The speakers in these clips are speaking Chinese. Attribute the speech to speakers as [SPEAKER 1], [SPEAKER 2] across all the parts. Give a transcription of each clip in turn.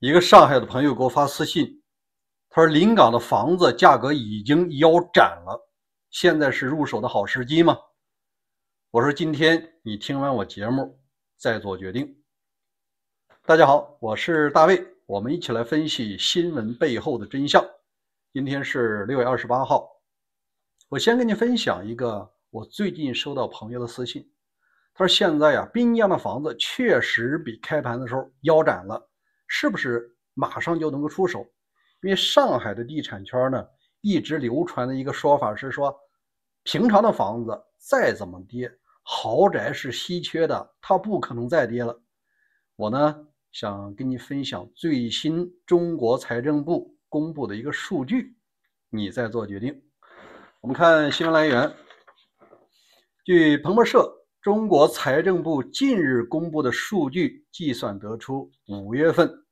[SPEAKER 1] 一个上海的朋友给我发私信，他说临港的房子价格已经腰斩了，现在是入手的好时机吗？我说今天你听完我节目再做决定。大家好，我是大卫，我们一起来分析新闻背后的真相。今天是6月28号，我先跟你分享一个我最近收到朋友的私信，他说现在滨江的房子确实比开盘的时候腰斩了，是不是马上就能够出手？因为上海的地产圈呢，一直流传的一个说法是说，平常的房子再怎么跌，豪宅是稀缺的，它不可能再跌了。我呢想跟你分享最新中国财政部公布的一个数据，你再做决定。我们看新闻来源，据彭博社中国财政部近日公布的数据计算得出，5月份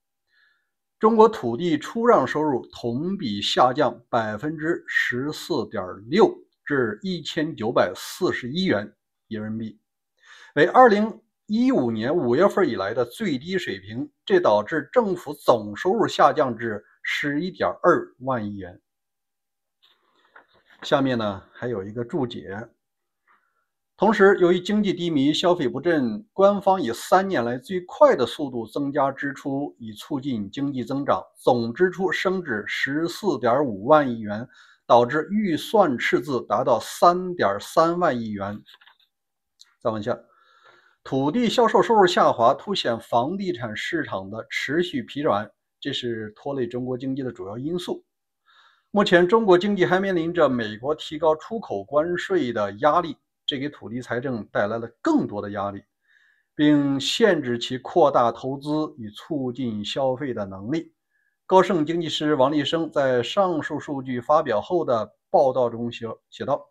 [SPEAKER 1] 中国土地出让收入同比下降14.6%至1941元人民币，为2015年5月份以来的最低水平，这导致政府总收入下降至11.2万亿元。下面呢还有一个注解。同时，由于经济低迷、消费不振，官方以3年来最快的速度增加支出，以促进经济增长，总支出升至14.5万亿元，导致预算赤字达到3.3万亿元。再往下，土地销售收入下滑，凸显房地产市场的持续疲软，这是拖累中国经济的主要因素。目前，中国经济还面临着美国提高出口关税的压力，这给土地财政带来了更多的压力，并限制其扩大投资与促进消费的能力。高盛经济师王立生在上述数据发表后的报道中写道：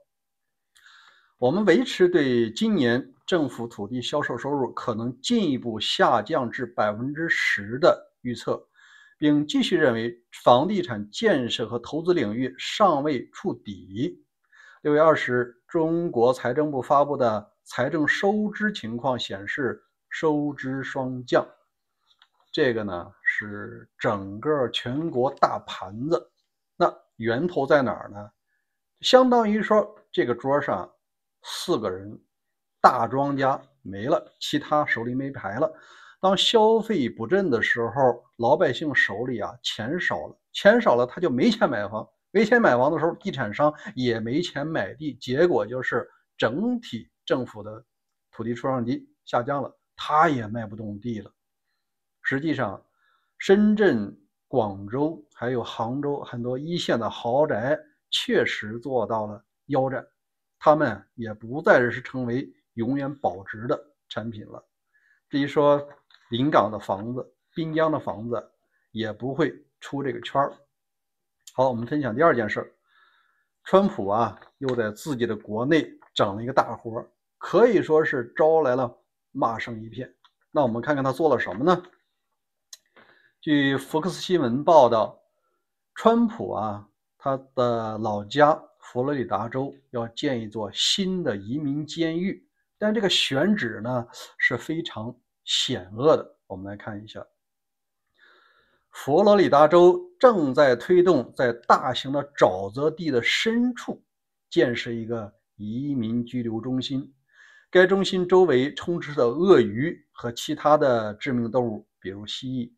[SPEAKER 1] 我们维持对今年政府土地销售收入可能进一步下降至10%的预测，并继续认为房地产建设和投资领域尚未触底。6月20日，中国财政部发布的财政收支情况显示，收支双降。这个呢是整个全国大盘子，那源头在哪儿呢？相当于说这个桌上4个人，大庄家没了，其他手里没牌了。当消费不振的时候，老百姓手里钱少了，钱少了他就没钱买房，没钱买房的时候，地产商也没钱买地，结果就是整体政府的土地出让地下降了，他也卖不动地了。实际上，深圳、广州还有杭州很多一线的豪宅确实做到了腰斩，他们也不再是成为永远保值的产品了。至于说临港的房子、滨江的房子也不会出这个圈儿。好，我们分享第二件事。川普又在自己的国内整了一个大活，可以说是招来了骂声一片。那我们看看他做了什么呢？据福克斯新闻报道，川普他的老家佛罗里达州要建一座新的移民监狱，但这个选址呢是非常险恶的。我们来看一下，佛罗里达州正在推动在大型的沼泽地的深处建设一个移民拘留中心，该中心周围充斥着鳄鱼和其他的致命动物，比如蜥蜴。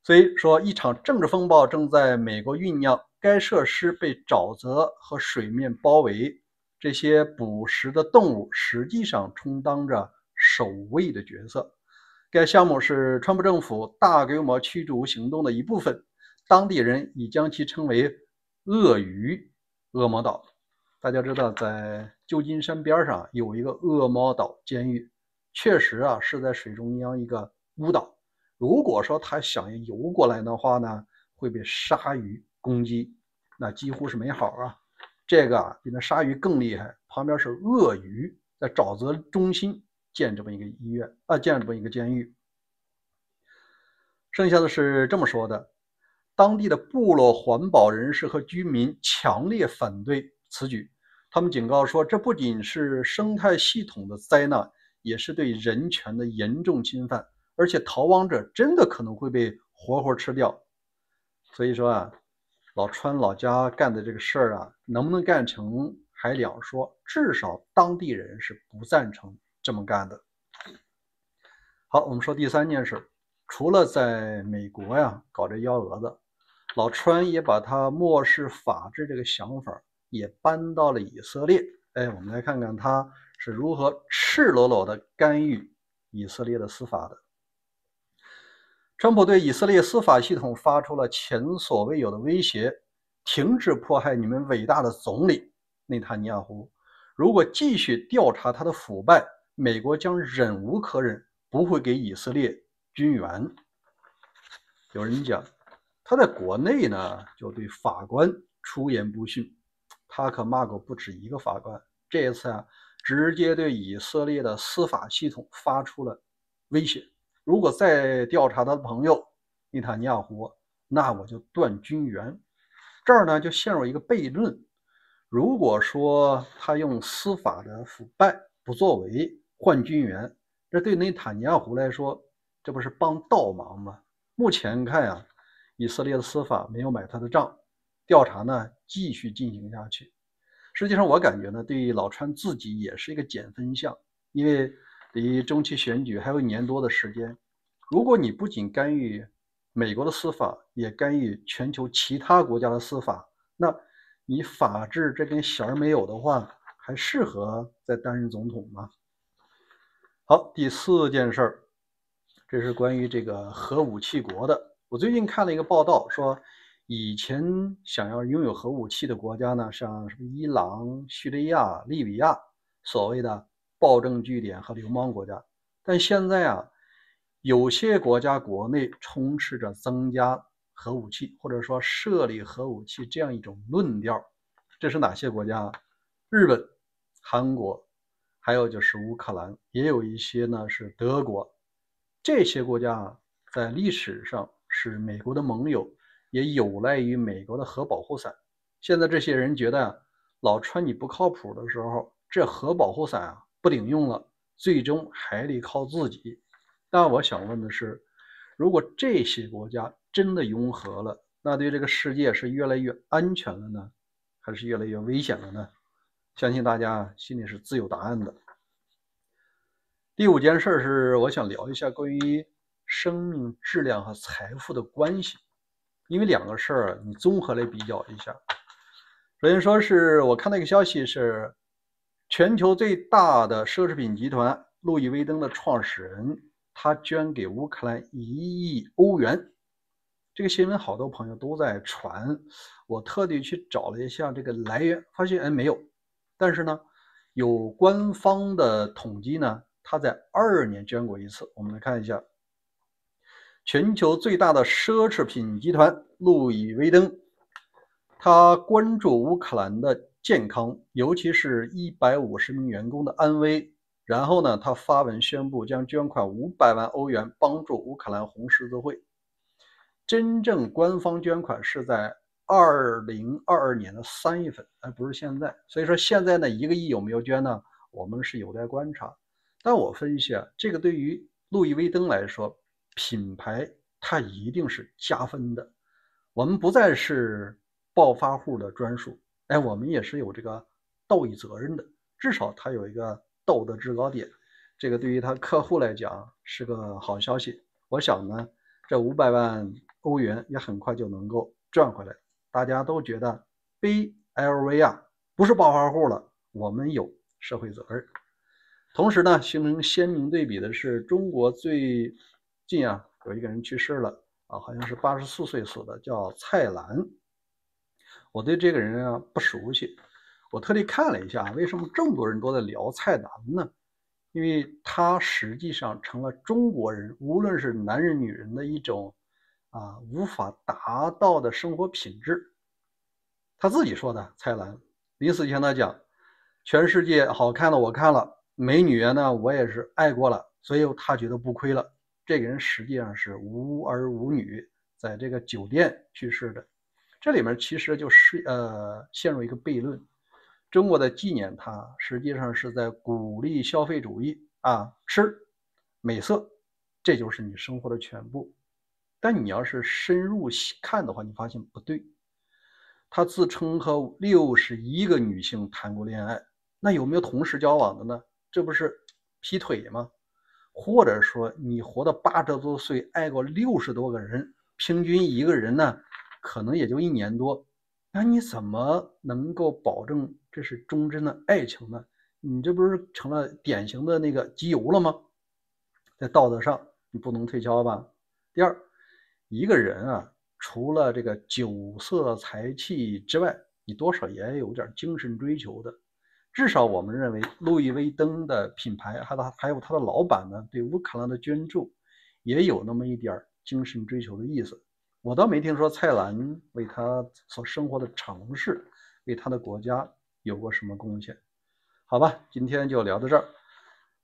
[SPEAKER 1] 所以说，一场政治风暴正在美国酝酿。该设施被沼泽和水面包围，这些捕食的动物实际上充当着守卫的角色。该项目是川普政府大规模驱逐行动的一部分，当地人已将其称为“鳄鱼恶魔岛”。大家知道，在旧金山边上有一个恶魔岛监狱，确实是在水中央一个孤岛。如果说他想游过来的话呢，会被鲨鱼攻击，那几乎是没好这个比那鲨鱼更厉害，旁边是鳄鱼，在沼泽中心建这么一个医院建这么一个监狱。剩下的是这么说的：当地的部落环保人士和居民强烈反对此举，他们警告说，这不仅是生态系统的灾难，也是对人权的严重侵犯，而且逃亡者真的可能会被活活吃掉。所以说啊，老川老家干的这个事儿啊，能不能干成还两说，至少当地人是不赞成这么干的。好，我们说第三件事，除了在美国呀搞这幺蛾子，老川也把他漠视法治这个想法也搬到了以色列。哎，我们来看看他是如何赤裸裸的干预以色列的司法的。川普对以色列司法系统发出了前所未有的威胁，停止迫害你们伟大的总理内塔尼亚胡。如果继续调查他的腐败，美国将忍无可忍，不会给以色列军援。有人讲，他在国内呢就对法官出言不逊，他可骂过不止一个法官。这一次啊，直接对以色列的司法系统发出了威胁。如果再调查他的朋友内塔尼亚胡，那我就断军援。这儿呢就陷入一个悖论。如果说他用司法的腐败不作为换军援，这对内塔尼亚胡来说，这不是帮倒忙吗？目前看啊，以色列的司法没有买他的账，调查呢继续进行下去。实际上我感觉呢，对于老川自己也是一个减分项，因为离中期选举还有1年多的时间，如果你不仅干预美国的司法，也干预全球其他国家的司法，那你法治这根弦儿没有的话，还适合再担任总统吗？好，第4件事儿，这是关于这个核武器国的。我最近看了一个报道，说以前想要拥有核武器的国家呢，像什么伊朗、叙利亚、利比亚，所谓的暴政据点和流氓国家。但现在啊，有些国家国内充斥着增加核武器或者说设立核武器这样一种论调。这是哪些国家？日本、韩国，还有就是乌克兰，也有一些呢是德国。这些国家在历史上是美国的盟友，也有赖于美国的核保护伞。现在这些人觉得老川你不靠谱的时候，这核保护伞啊不顶用了，最终还得靠自己。但我想问的是，如果这些国家真的拥核了，那对这个世界是越来越安全了呢，还是越来越危险了呢？相信大家心里是自有答案的。第5件事是我想聊一下关于生命质量和财富的关系，因为2个事儿你综合来比较一下。首先说是我看到一个消息是，全球最大的奢侈品集团路易威登的创始人，他捐给乌克兰1亿欧元。这个新闻好多朋友都在传，我特地去找了一下这个来源，发现没有。但是呢，有官方的统计呢，他在22年捐过一次。我们来看一下，全球最大的奢侈品集团路易威登，他关注乌克兰的健康，尤其是150名员工的安危。然后呢，他发文宣布将捐款500万欧元帮助乌克兰红十字会。真正官方捐款是在2022年的3月份，而不是现在。所以说现在呢，1个亿有没有捐呢？我们是有待观察。但我分析啊，这个对于路易威登来说，品牌它一定是加分的。我们不再是暴发户的专属，哎，我们也是有这个道义责任的，至少它有一个道德制高点。这个对于他客户来讲是个好消息。我想呢，这500万欧元也很快就能够赚回来。大家都觉得 BLV 啊不是暴发户了，我们有社会责任。同时呢，形成鲜明对比的是，中国最近啊有一个人去世了啊，好像是84岁死的，叫蔡澜。我对这个人啊不熟悉，我特地看了一下，为什么这么多人都在聊蔡澜呢？因为他实际上成了中国人，无论是男人女人的一种无法达到的生活品质。他自己说的，蔡澜临死前他讲，全世界好看的我看了，美女呢我也是爱过了，所以他觉得不亏了。这个人实际上是无儿无女，在这个酒店去世的。这里面其实就是陷入一个悖论。中国的纪念他，实际上是在鼓励消费主义啊，吃美色，这就是你生活的全部。但你要是深入看的话，你发现不对。他自称和61个女性谈过恋爱，那有没有同时交往的呢？这不是劈腿吗？或者说你活到80多岁，爱过60多个人，平均一个人呢，可能也就1年多，那你怎么能够保证这是忠贞的爱情呢？你这不是成了典型的那个基友了吗？在道德上你不能推敲吧。第二，一个人啊，除了这个酒色财气之外，你多少也有点精神追求的。至少我们认为路易威登的品牌还有他的老板呢，对乌克兰的捐助也有那么一点精神追求的意思。我倒没听说蔡澜为他所生活的城市，为他的国家有过什么贡献。好吧，今天就聊到这儿。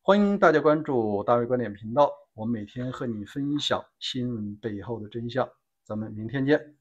[SPEAKER 1] 欢迎大家关注大卫观点频道，我每天和你分享新闻背后的真相。咱们明天见。